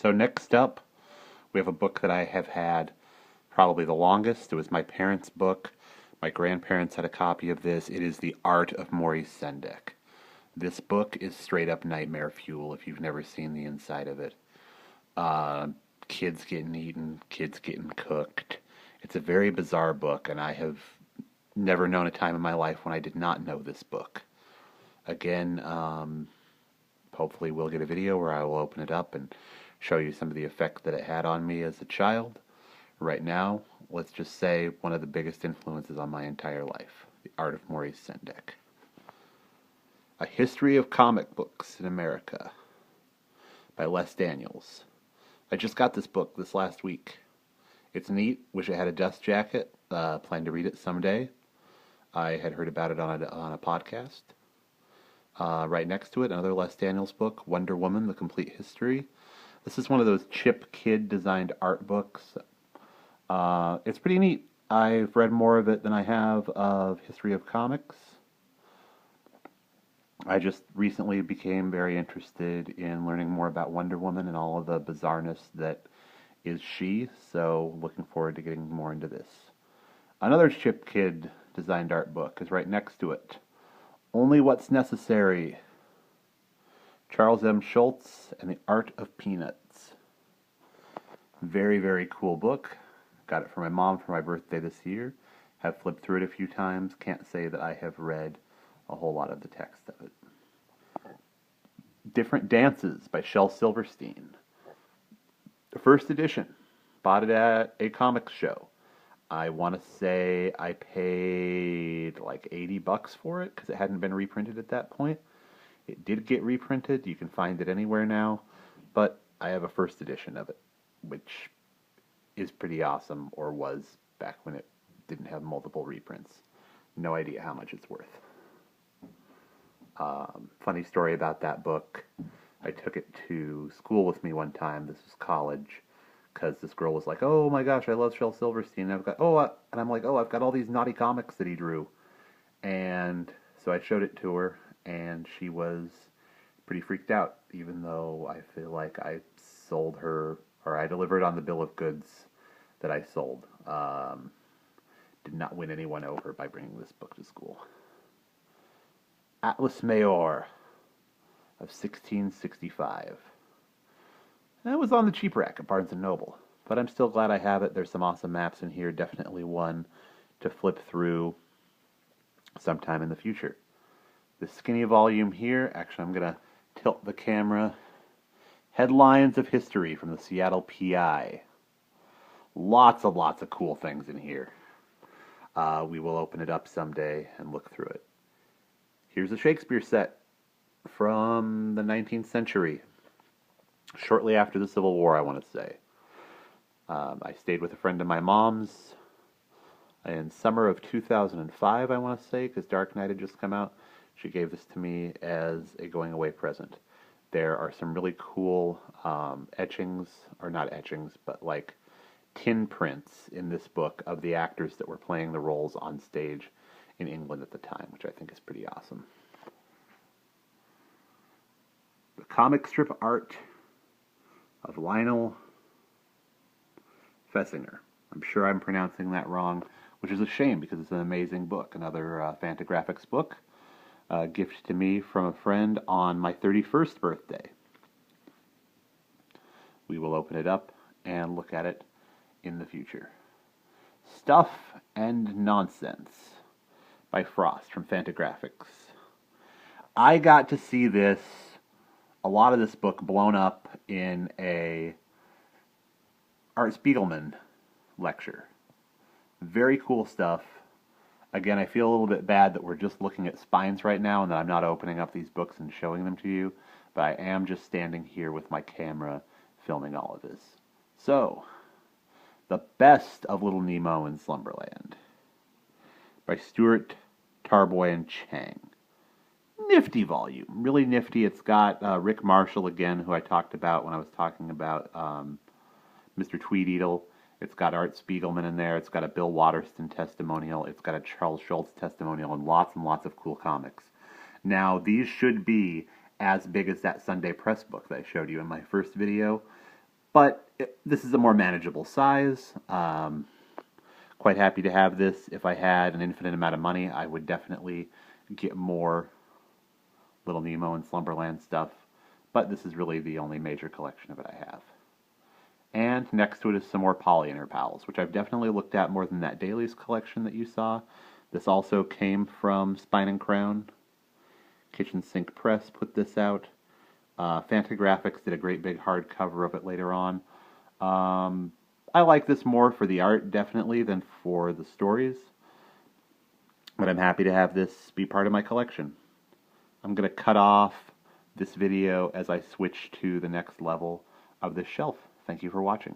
So next up, we have a book that I have had probably the longest. It was my parents' book. My grandparents had a copy of this. It is The Art of Maurice Sendak. This book is straight up nightmare fuel if you've never seen the inside of it. Uh, Kids getting eaten, kids getting cooked. It's a very bizarre book, and I have never known a time in my life when I did not know this book. Again, hopefully we'll get a video where I will open it up and show you some of the effect that it had on me as a child. Right now, let's just say one of the biggest influences on my entire life, The Art of Maurice Sendak. A History of Comic Books in America by Les Daniels. I just got this book this last week. It's neat. Wish it had a dust jacket. Plan to read it someday. I had heard about it on a podcast. Right next to it, another Les Daniels book, Wonder Woman, The Complete History. This is one of those Chip Kidd designed art books. It's pretty neat. I've read more of it than I have of History of Comics. I just recently became very interested in learning more about Wonder Woman and all of the bizarreness that is she, so looking forward to getting more into this. Another Chip Kidd designed art book is right next to it. Only What's Necessary. Charles M. Schulz and the Art of Peanuts. Very, very cool book. Got it for my mom for my birthday this year. Have flipped through it a few times. Can't say that I have read a whole lot of the text of it. Different Dances by Shel Silverstein. The first edition. Bought it at a comics show. I want to say I paid like $80 for it because it hadn't been reprinted at that point. It did get reprinted. You can find it anywhere now. But I have a first edition of it, which is pretty awesome, or was back when it didn't have multiple reprints. No idea how much it's worth. Funny story about that book. I took it to school with me one time. This was college. Because this girl was like, "Oh my gosh, I love Shel Silverstein." And I'm like, "Oh, I've got all these naughty comics that he drew." And so I showed it to her, and she was pretty freaked out, even though I feel like I sold her, or I delivered on the bill of goods that I sold. Did not win anyone over by bringing this book to school. Atlas Mayor of 1665. And it was on the cheap rack at Barnes & Noble, but I'm still glad I have it. There's some awesome maps in here, definitely one to flip through sometime in the future. The skinny volume here, actually I'm going to tilt the camera. Headlines of History from the Seattle PI. Lots of cool things in here. We will open it up someday and look through it. Here's a Shakespeare set from the 19th century. Shortly after the Civil War, I want to say. I stayed with a friend of my mom's in summer of 2005, I want to say, because Dark Knight had just come out. She gave this to me as a going-away present. There are some really cool etchings, or not etchings, but like tin prints in this book of the actors that were playing the roles on stage in England at the time, which I think is pretty awesome. The comic strip art of Lionel Fessinger. I'm sure I'm pronouncing that wrong, which is a shame because it's an amazing book. Another Fantagraphics book. A gift to me from a friend on my 31st birthday. We will open it up and look at it in the future. Stuff and Nonsense by Frost from Fantagraphics. I got to see a lot of this book blown up in a Art Spiegelman lecture. Very cool stuff. Again, I feel a little bit bad that we're just looking at spines right now and that I'm not opening up these books and showing them to you, but I am just standing here with my camera filming all of this. So, The Best of Little Nemo in Slumberland by Stuart Tarboy and Chang. Nifty volume, really nifty. It's got Rick Marshall again, who I talked about when I was talking about Mr. Tweedledee. It's got Art Spiegelman in there. It's got a Bill Watterson testimonial. It's got a Charles Schulz testimonial, and lots of cool comics. Now, these should be as big as that Sunday Press book that I showed you in my first video. but this is a more manageable size. Quite happy to have this. If I had an infinite amount of money, I would definitely get more Little Nemo and Slumberland stuff, but this is really the only major collection of it I have. And next to it is some more Pollyanna Pals, which I've definitely looked at more than that Dailies collection that you saw. This also came from Spine and Crown. Kitchen Sink Press put this out. Fantagraphics did a great big hardcover of it later on. I like this more for the art, definitely, than for the stories. But I'm happy to have this be part of my collection. I'm going to cut off this video as I switch to the next level of this shelf. Thank you for watching.